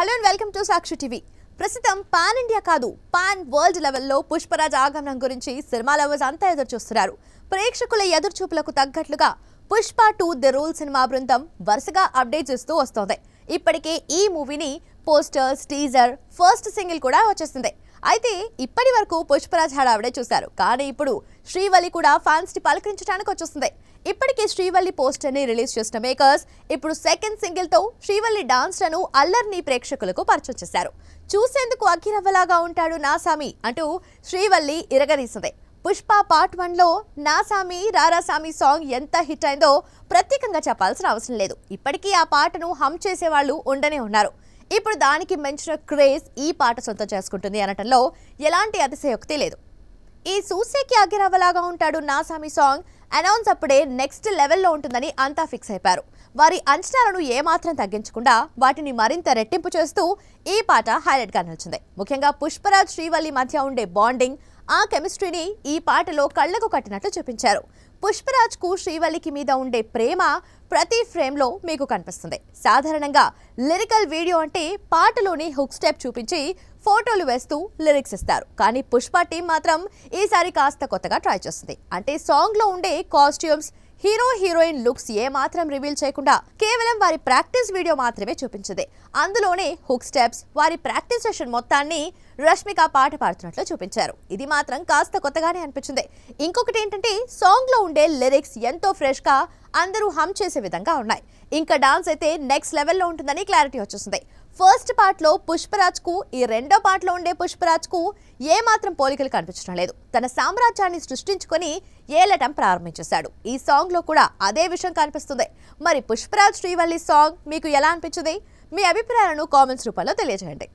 Hello and welcome to Sakshi TV. ప్రస్తుతం pan India కాదు pan world లెవెల్లో పుష్పరాజ్ ఆగమనం గురించి సినిమా లవర్స్ అంతా ఎదురు చూస్తున్నారు. ప్రేక్షకుల ఎదురుచూపులకు తగ్గట్లుగా పుష్ప 2 ది రూల్ సినిమా బృందం వరుసగా అప్డేట్స్ ఇస్తూ వస్తోంది. ఇప్పటికే ఈ మూవీని పోస్టర్స్, టీజర్, ఫస్ట్ సింగిల్ కూడా వచ్చేసింది. అయితే ఇప్పటి వరకు పుష్పరాజ్ హడావిడే చూశారు. కానీ ఇప్పుడు శ్రీవల్లి కూడా ఫ్యాన్స్ ని పలకరించడానికి వచ్చేస్తుంది. ఇప్పటికే శ్రీవల్లి పోస్టర్ ని రిలీజ్ చేసిన మేకర్స్ ఇప్పుడు సెకండ్ సింగిల్ తో శ్రీవల్లి డాన్స్ లను అల్లర్ని ప్రేక్షకులకు పరిచయం చేశారు. చూసేందుకు అగ్గిరవ్వలాగా ఉంటాడు నాసామి అంటూ శ్రీవల్లి ఇరగదీసింది. పుష్ప పార్ట్ 1 లో నాసామి రారాసామి సాంగ్ ఎంత హిట్ అయిందో ప్రత్యేకంగా చెప్పాల్సిన అవసరం లేదు. ఇప్పటికీ ఆ పాటను హమ్ చేసేవాళ్ళు ఉండనే ఉన్నారు. ఇప్పుడు దానికి మించిన క్రేజ్ ఈ పాట సొంతం చేసుకుంటుంది అనటంలో ఎలాంటి అతిశయోక్తి లేదు. ఈ సూసేకి అగ్గిరవ్వలాగా ఉంటాడు నాసామి సాంగ్ అనౌన్స్ అప్పుడే నెక్స్ట్ లెవెల్లో ఉంటుందని అంతా ఫిక్స్ అయిపోయారు. వారి అంచనాలను ఏమాత్రం తగ్గించకుండా వాటిని మరింత రెట్టింపు చేస్తూ ఈ పాట హైలైట్గా నిలిచింది. ముఖ్యంగా పుష్పరాజ్ శ్రీవల్లి మధ్య ఉండే బాండింగ్, ఆ కెమిస్ట్రీని ఈ పాటలో కళ్లకు కట్టినట్లు చూపించారు. పుష్పరాజ్ కు శ్రీవల్లికి మీద ఉండే ప్రేమ ప్రతి ఫ్రేమ్లో మీకు కనిపిస్తుంది. సాధారణంగా లిరికల్ వీడియో అంటే పాటలోని హుక్ స్టెప్ చూపించి ఫోటోలు వేస్తూ లిరిక్స్ ఇస్తారు. కానీ పుష్ప టీం మాత్రం ఈసారి కాస్త కొత్తగా ట్రై చేస్తుంది. అంటే సాంగ్ లో ఉండే కాస్ట్యూమ్స్, హీరో హీరోయిన్ లుక్స్ ఏమాత్రం రివీల్ చేయకుండా కేవలం వారి ప్రాక్టీస్ వీడియో మాత్రమే చూపించింది. అందులోనే హుక్ స్టెప్స్, వారి ప్రాక్టీస్ సెషన్ మొత్తాన్ని రష్మిక పాట పాడుతున్నట్లు చూపించారు. ఇది మాత్రం కాస్త కొత్తగానే అనిపించింది. ఇంకొకటి ఏంటంటే సాంగ్ లో ఉండే లిరిక్స్ ఎంతో ఫ్రెష్ గా అందరూ హమ్ చేసే విధంగా ఉన్నాయి. ఇంకా డాన్స్ అయితే నెక్స్ట్ లెవెల్లో ఉంటుందని క్లారిటీ వచ్చేసింది. ఫస్ట్ పార్ట్ లో పుష్పరాజ్ కు ఈ రెండో పార్ట్ లో ఉండే పుష్పరాజ్ కు ఏమాత్రం పోలికలు కనిపించడం లేదు. తన సామ్రాజ్యాన్ని సృష్టించుకొని ఏలటం ప్రారంభించేశాడు. ఈ సాంగ్ లో కూడా అదే విషయం కనిపిస్తుంది. మరి పుష్పరాజ్ శ్రీవల్లి సాంగ్ మీకు ఎలా అనిపించింది? మీ అభిప్రాయాలను కామెంట్స్ రూపంలో తెలియజేయండి.